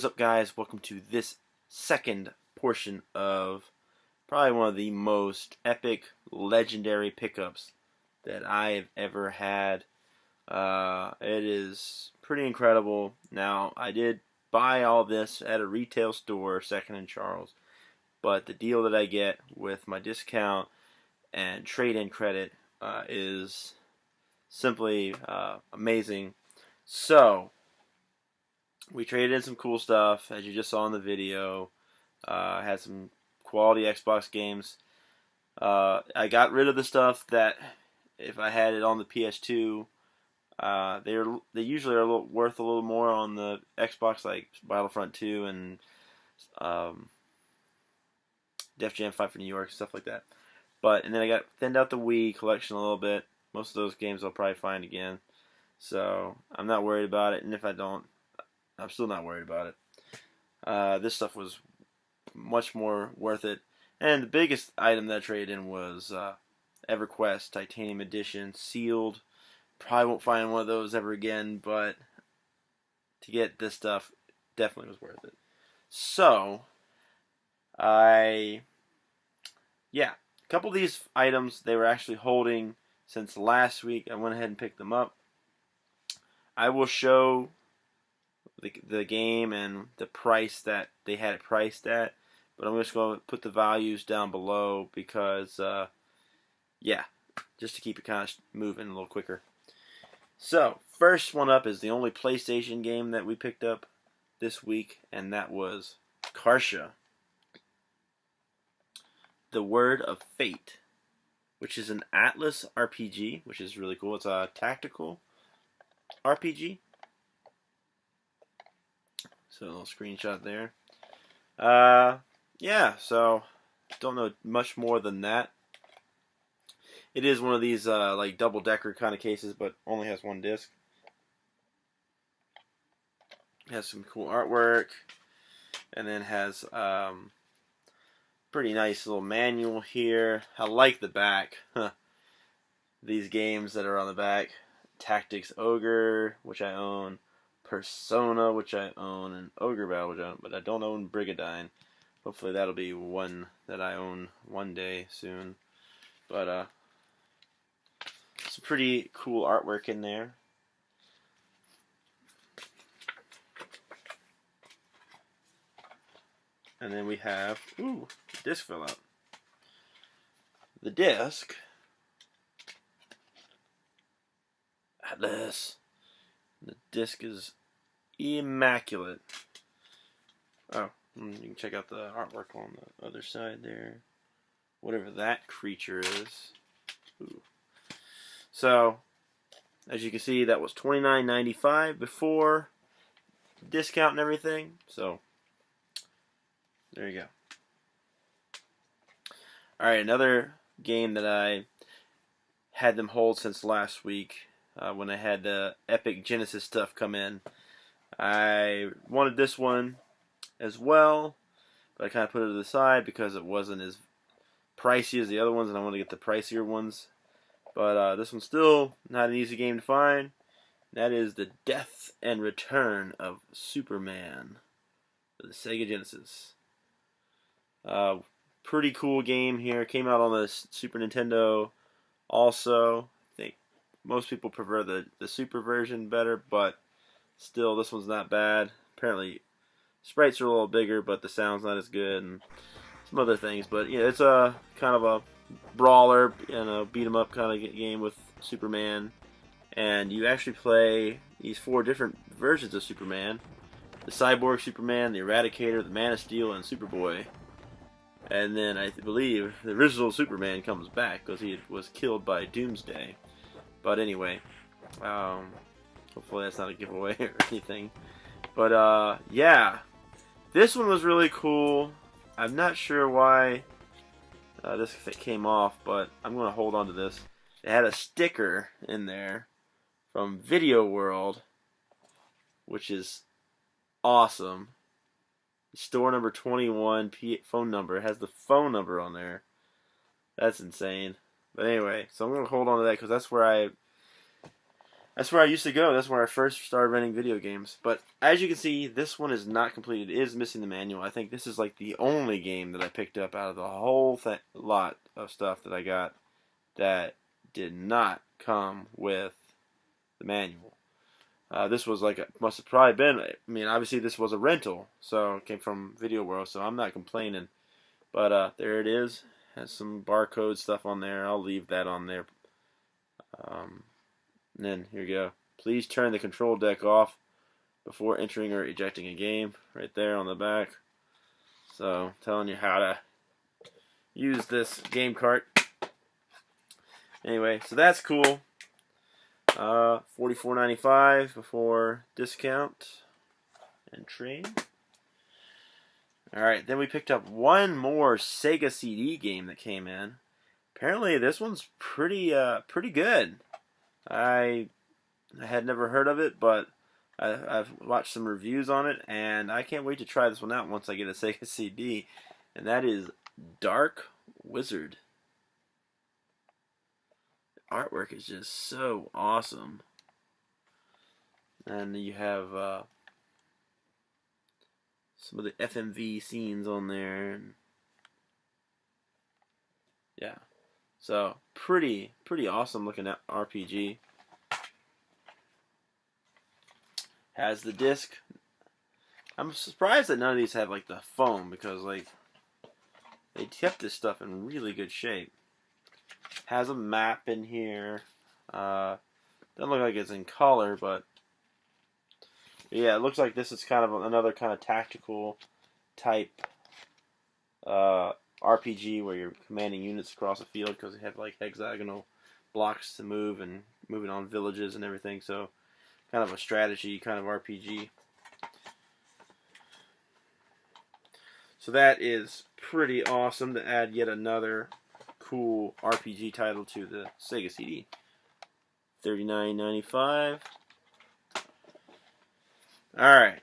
is up, guys? Welcome to this second portion of probably one of the most epic, legendary pickups that I have ever had. It is pretty incredible. Now, I did buy all this at a retail store, Second and Charles, but the deal that I get with my discount and trade-in credit is simply amazing. So, we traded in some cool stuff, as you just saw in the video. Had some quality Xbox games. I got rid of the stuff that, if I had it on the PS2, they usually are worth a little more on the Xbox, like Battlefront 2 and Def Jam 5 for New York, stuff like that. And then I got thinned out the Wii collection a little bit. Most of those games I'll probably find again. So I'm not worried about it, and if I don't, I'm still not worried about it. This stuff was much more worth it. And the biggest item that I traded in was EverQuest Titanium Edition, sealed. Probably won't find one of those ever again, but to get this stuff definitely was worth it. So, a couple of these items they were actually holding since last week. I went ahead and picked them up. I will show the game and the price that they had it priced at, but I'm just going to put the values down below because, just to keep it kind of moving a little quicker. So, first one up is the only PlayStation game that we picked up this week, and that was Karsa, The Word of Fate, which is an Atlas RPG, which is really cool. It's a tactical RPG. So a little screenshot there. So don't know much more than that. It is one of these like double-decker kind of cases, but only has one disc. It has some cool artwork, and then has pretty nice little manual here. I like the back. These games that are on the back: Tactics Ogre, which I own, Persona, which I own, and Ogre Battle, which I own, but I don't own Brigadine. Hopefully that'll be one that I own one day soon. But some pretty cool artwork in there. And then we have, the disc fell out. The disc, Atlas. The disc is immaculate. Oh, you can check out the artwork on the other side there. Whatever that creature is. Ooh. So, as you can see, that was $29.95 before discount and everything. So, there you go. Alright, another game that I had them hold since last week, when I had the Epic Genesis stuff come in. I wanted this one as well, but I kind of put it to the side because it wasn't as pricey as the other ones, and I wanted to get the pricier ones. But this one's still not an easy game to find. That is the Death and Return of Superman for the Sega Genesis. Pretty cool game here. Came out on the Super Nintendo also. I think most people prefer the Super version better, but still, this one's not bad. Apparently, sprites are a little bigger, but the sound's not as good, and some other things. But yeah, it's a kind of a brawler and a beat 'em up kind of game with Superman, and you actually play these 4 different versions of Superman: the Cyborg Superman, the Eradicator, the Man of Steel, and Superboy. And then I believe the original Superman comes back because he was killed by Doomsday. But anyway, hopefully that's not a giveaway or anything. But this one was really cool. I'm not sure why this came off, but I'm going to hold on to this. It had a sticker in there from Video World, which is awesome. Store number 21, phone number. It has the phone number on there. That's insane. But anyway, so I'm going to hold on to that because that's where That's where I used to go. That's where I first started renting video games. But as you can see, this one is not completed. It is missing the manual. I think this is like the only game that I picked up out of the whole lot of stuff that I got that did not come with the manual. This was like, must have probably been, I mean, obviously this was a rental, so it came from Video World, so I'm not complaining. But there it is. Has some barcode stuff on there. I'll leave that on there. And then here we go. Please turn the control deck off before entering or ejecting a game. Right there on the back. So telling you how to use this game cart. Anyway, so that's cool. $44.95 before discount and trade. Alright, then we picked up one more Sega CD game that came in. Apparently this one's pretty good. I had never heard of it, but I've watched some reviews on it, and I can't wait to try this one out once I get a Sega CD. And that is Dark Wizard. The artwork is just so awesome. And you have some of the FMV scenes on there. And yeah. So, pretty awesome looking at RPG. Has the disc. I'm surprised that none of these have like the foam, because like they kept this stuff in really good shape. Has a map in here. Doesn't look like it's in color, but yeah, it looks like this is kind of another kind of tactical type RPG where you're commanding units across a field, because they have like hexagonal blocks to move and moving on villages and everything. So kind of a strategy kind of RPG. So that is pretty awesome to add yet another cool RPG title to the Sega CD. $39.95. Alright,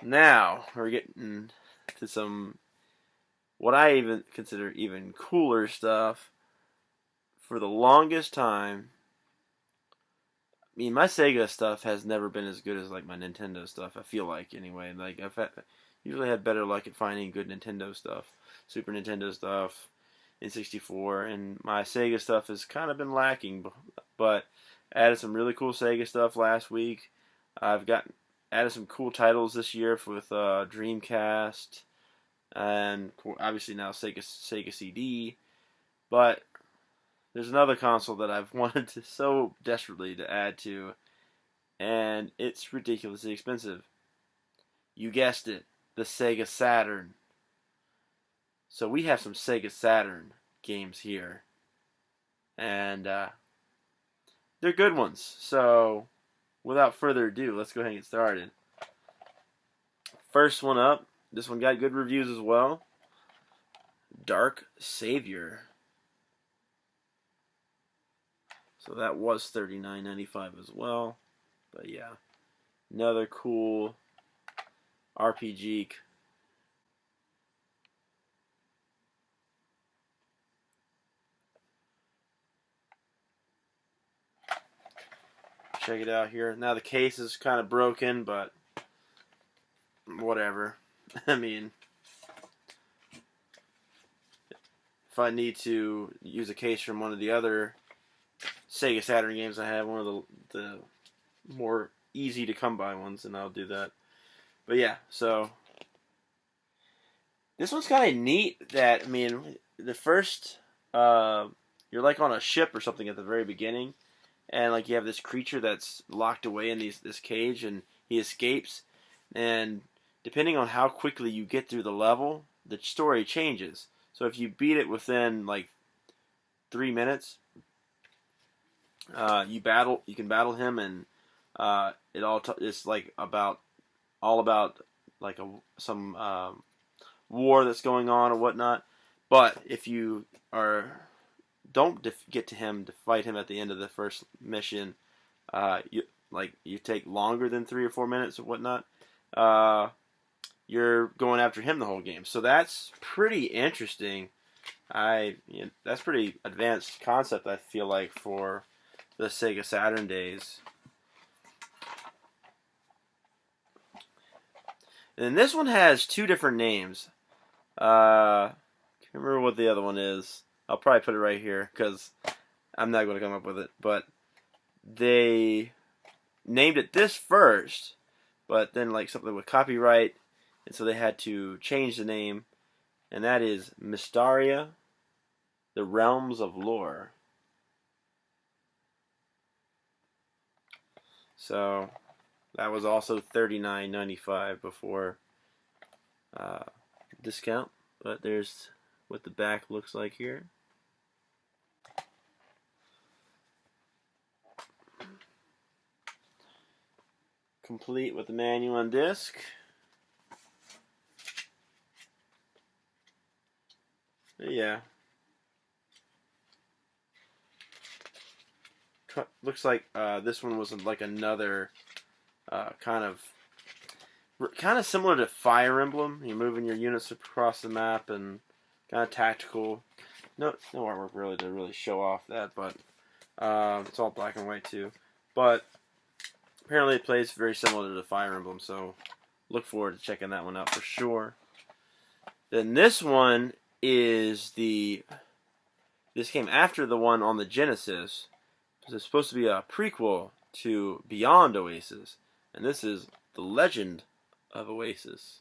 now we're getting to some what I even consider even cooler stuff. For the longest time, I mean, my Sega stuff has never been as good as like my Nintendo stuff, I feel like, anyway. Like, usually had better luck at finding good Nintendo stuff, Super Nintendo stuff, N64, and my Sega stuff has kind of been lacking, but added some really cool Sega stuff last week. I've added some cool titles this year with Dreamcast, and obviously now Sega CD, but there's another console that I've wanted to so desperately to add to, and it's ridiculously expensive. You guessed it, the Sega Saturn. So we have some Sega Saturn games here, and they're good ones. So without further ado, let's go ahead and get started. First one up, this one got good reviews as well. Dark Savior. So that was $39.95 as well. But yeah, another cool RPG. Check it out here. Now the case is kind of broken, but whatever. I mean, if I need to use a case from one of the other Sega Saturn games I have, one of the more easy to come by ones, and I'll do that. But yeah, so this one's kind of neat. That, I mean, the first you're like on a ship or something at the very beginning, and like you have this creature that's locked away in this cage, and he escapes, and depending on how quickly you get through the level, the story changes. So if you beat it within like 3 minutes, you can battle him, and it's like all about like some war that's going on or whatnot. But if you don't get to fight him at the end of the first mission, you take longer than 3 or 4 minutes or whatnot, you're going after him the whole game. So that's pretty interesting. That's pretty advanced concept, I feel like, for the Sega Saturn days. And this one has two different names. Can't remember what the other one is. I'll probably put it right here because I'm not going to come up with it. But they named it this first, but then like something with copyright, and so they had to change the name, and that is Mystaria, the Realms of Lore. So that was also $39.95 before discount. But there's what the back looks like here. Complete with the manual on disc. Yeah. Looks like this one was like another kind of similar to Fire Emblem. You're moving your units across the map and kind of tactical. No artwork really to really show off that, but it's all black and white too. But apparently it plays very similar to the Fire Emblem, so look forward to checking that one out for sure. Then this one is this came after the one on the Genesis. It's supposed to be a prequel to Beyond Oasis, and this is the Legend of Oasis.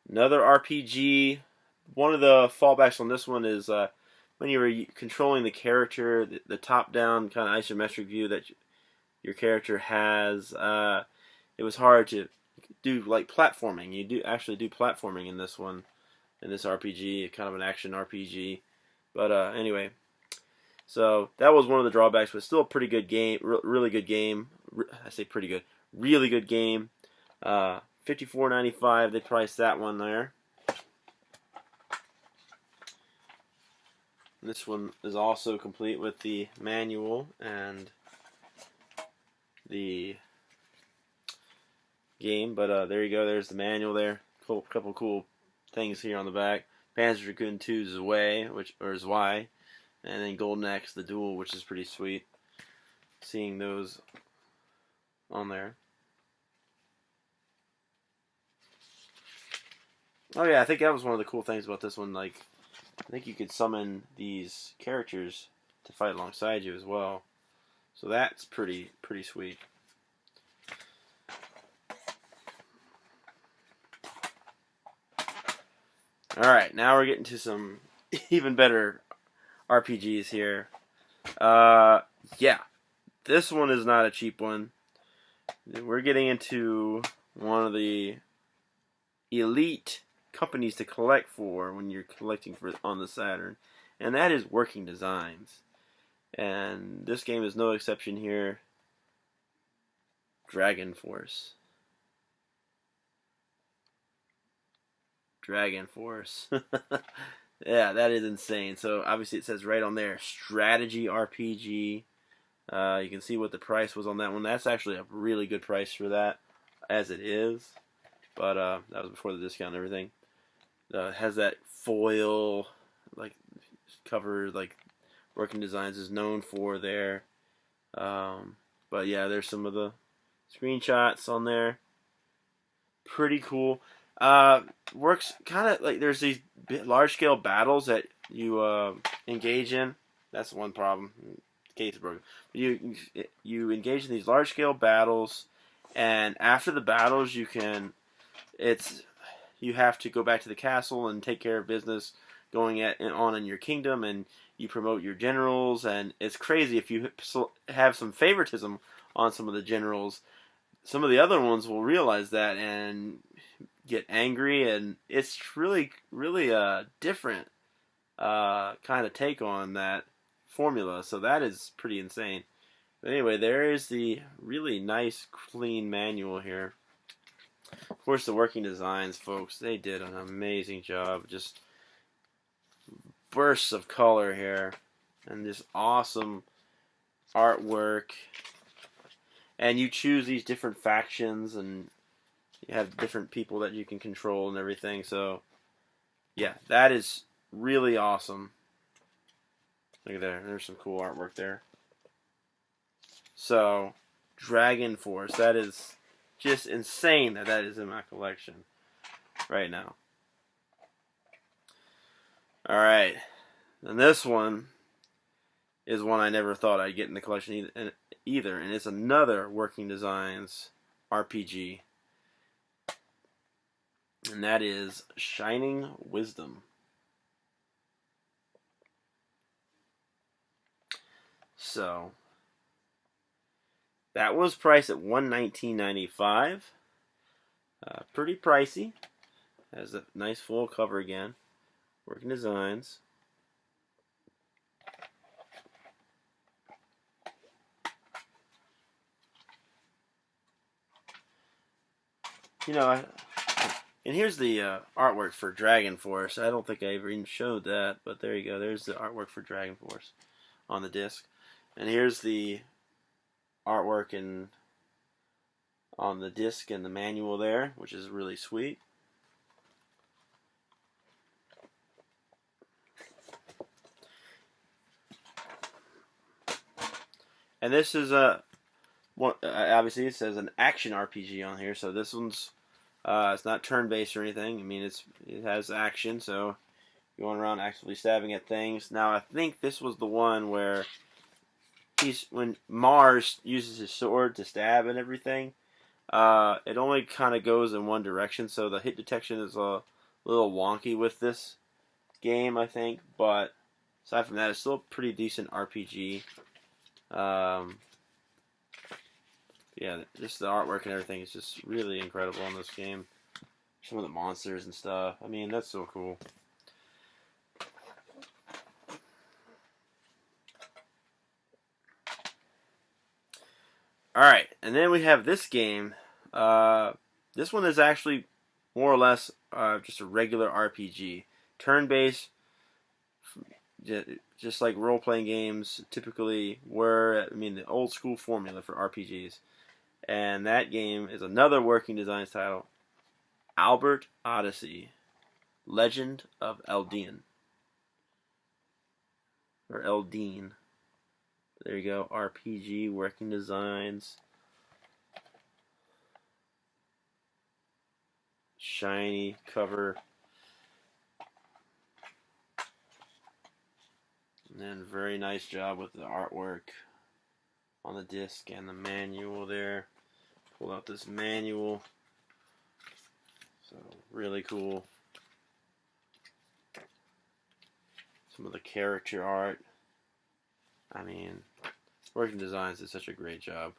Another RPG. One of the fallbacks on this one is when you were controlling the character, the top-down kind of isometric view that your character has. It was hard to do like platforming. You do actually do platforming in this one, in this RPG, kind of an action RPG. But anyway, so that was one of the drawbacks, but still a pretty good game, really good game. I say pretty good, really good game. $54.95. They priced that one there. This one is also complete with the manual and the game, but there you go. There's the manual there. Couple cool things here on the back. Panzer Dragoon 2's Way, is Y, and then Golden Axe the Duel, which is pretty sweet. Seeing those on there. Oh yeah, I think that was one of the cool things about this one. Like, I think you could summon these characters to fight alongside you as well. So that's pretty sweet. Alright, now we're getting to some even better RPGs here. Yeah, this one is not a cheap one. We're getting into one of the elite companies to collect for when you're collecting for on the Saturn, and that is Working Designs. And this game is no exception here. Dragonforce. Yeah, that is insane. So obviously it says right on there, strategy RPG. You can see what the price was on that one. That's actually a really good price for that, as it is. But that was before the discount and everything. Has that foil like cover, like Working Designs is known for there. But yeah, there's some of the screenshots on there. Pretty cool. Works kind of like there's these large scale battles that you engage in. That's one problem. Case broken. You engage in these large scale battles, and after the battles, you have to go back to the castle and take care of business going on in your kingdom, and you promote your generals, and it's crazy if you have some favoritism on some of the generals. Some of the other ones will realize that and get angry, and it's really different kind of take on that formula. So that is pretty insane. But anyway, there is the really nice, clean manual here. Of course, the Working Designs, folks, they did an amazing job. Just bursts of color here, and this awesome artwork. And you choose these different factions, and you have different people that you can control and everything. So, yeah, that is really awesome. Look at there. There's some cool artwork there. So, Dragonforce. That is just insane that that is in my collection right now. Alright, and this one is one I never thought I'd get in the collection either, and it's another Working Designs RPG, and that is Shining Wisdom. So that was priced at $119.95. Pretty pricey. Has a nice full cover again. Working Designs. You know, and here's the artwork for Dragonforce. I don't think I ever even showed that, but there you go. There's the artwork for Dragonforce on the disc. And here's the artwork on the disc and the manual there, which is really sweet. And this is obviously it says an action RPG on here, so this one's it's not turn-based or anything. I mean, it has action, so you're going around actively stabbing at things. Now, I think this was the one where when Mars uses his sword to stab and everything, it only kind of goes in one direction, so the hit detection is a little wonky with this game, I think. But aside from that, it's still a pretty decent RPG. Yeah, just the artwork and everything is just really incredible in this game. Some of the monsters and stuff. I mean, that's so cool. Alright, and then we have this game. This one is actually more or less just a regular RPG. Turn-based, just like role-playing games typically were. I mean, the old-school formula for RPGs. And that game is another Working Designs title, Albert Odyssey, Legend of Eldian. Or Eldine. There you go, RPG, Working Designs. Shiny cover. And then very nice job with the artwork on the disc and the manual there. Pull out this manual. So really cool. Some of the character art. I mean, Working Designs did such a great job.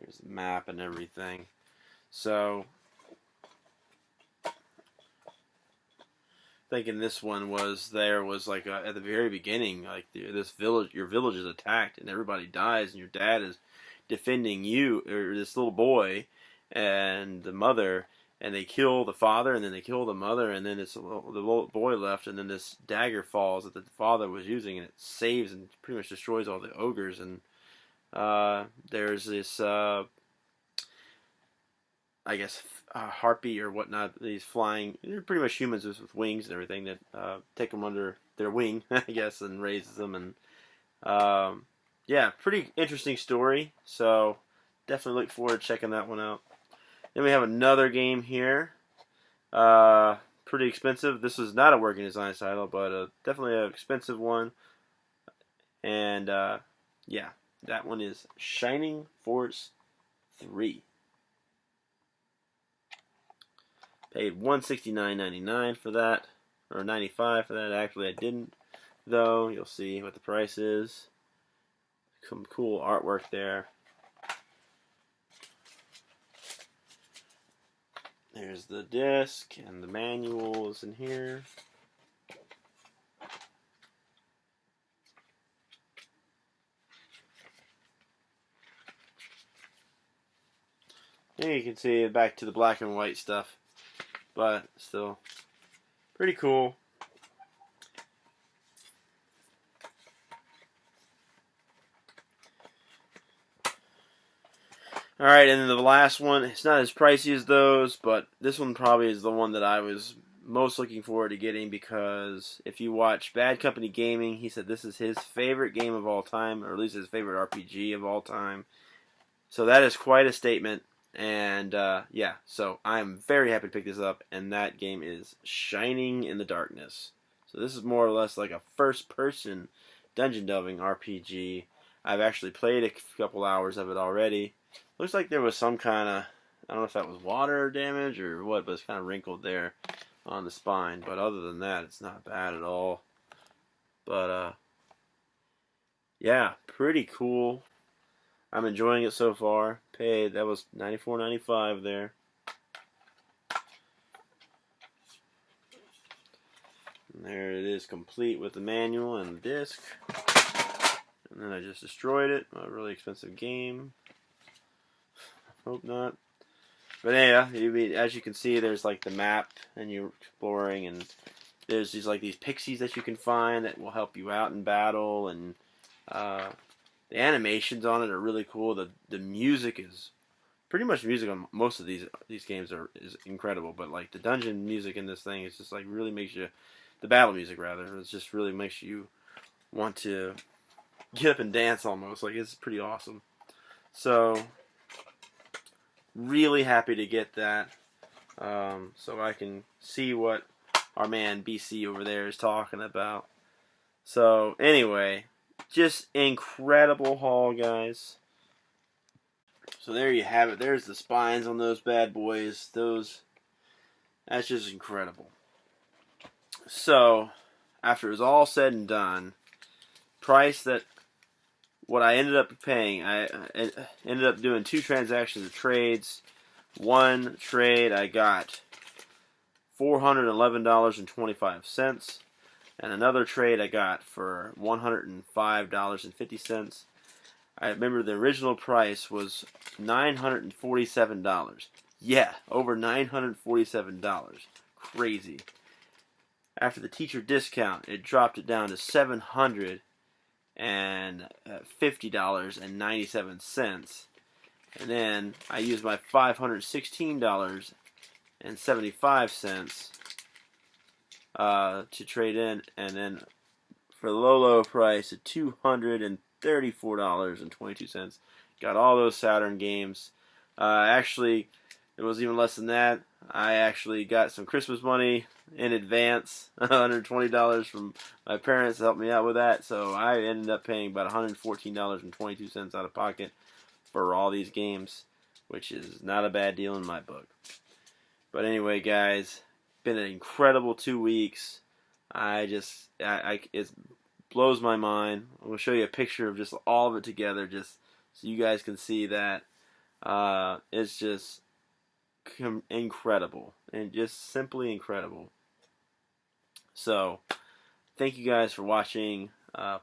There's the map and everything. So, thinking this one was like at the very beginning, like this village, your village is attacked and everybody dies, and your dad is defending you or this little boy and the mother, and they kill the father, and then they kill the mother, and then the little boy left, and then this dagger falls that the father was using, and it saves and pretty much destroys all the ogres. And there's this, I guess, harpy or whatnot. These flying, they're pretty much humans with wings and everything that take them under their wing, I guess, and raises them. And yeah, pretty interesting story. So definitely look forward to checking that one out. Then we have another game here. Pretty expensive. This is not a Working Designs title, but definitely an expensive one. And yeah, that one is Shining Force 3. Paid $169.99 for that, or $95 for that. Actually, I didn't, though. You'll see what the price is. Some cool artwork there. There's the disc and the manuals in here. Here you can see back to the black and white stuff, but still pretty cool. Alright, and then the last one, it's not as pricey as those, but this one probably is the one that I was most looking forward to getting, because if you watch Badcompany Gaming, he said this is his favorite game of all time, or at least his favorite RPG of all time. So that is quite a statement, And yeah, so I'm very happy to pick this up, and that game is Shining in the Darkness. So this is more or less like a first-person dungeon delving RPG. I've actually played a couple hours of it already. Looks like there was some kind of, I don't know if that was water damage or what, but it's kind of wrinkled there on the spine. But other than that, it's not bad at all. But yeah, pretty cool. I'm enjoying it so far. Paid, that was $94.95 there. And there it is, complete with the manual and the disc. And then I just destroyed it. A really expensive game. Hope not. But yeah, as you can see, there's like the map, and you're exploring, and there's these pixies that you can find that will help you out in battle, and the animations on it are really cool. The music is pretty much music on most of these games is incredible, but like the dungeon music in this thing is just like really makes you, the battle music rather, it just really makes you want to get up and dance almost. Like, it's pretty awesome. So really happy to get that, so I can see what our man BC over there is talking about. So anyway, just incredible haul, guys. So there you have it. There's the spines on those bad boys. That's just incredible. So after it was all said and done, price that what I ended up paying, I ended up doing 2 transactions of trades. One trade I got $411.25, and another trade I got for $105.50. I remember the original price was $947. Yeah, over $947. Crazy. After the teacher discount, it dropped it down to $750.97. And then I used my $516.75 to trade in, and then for the low price of $234.22, got all those Saturn games. Actually, it was even less than that. I actually got some Christmas money in advance, $120 from my parents to help me out with that. So I ended up paying about $114.22 out of pocket for all these games, which is not a bad deal in my book. But anyway, guys, been an incredible 2 weeks. It blows my mind. I'm gonna show you a picture of just all of it together, just so you guys can see that it's just incredible, and just simply incredible. So thank you guys for watching. If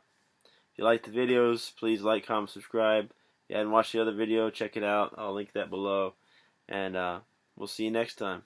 you like the videos, please like, comment, subscribe. If you haven't watched the other video, check it out. I'll link that below, and we'll see you next time.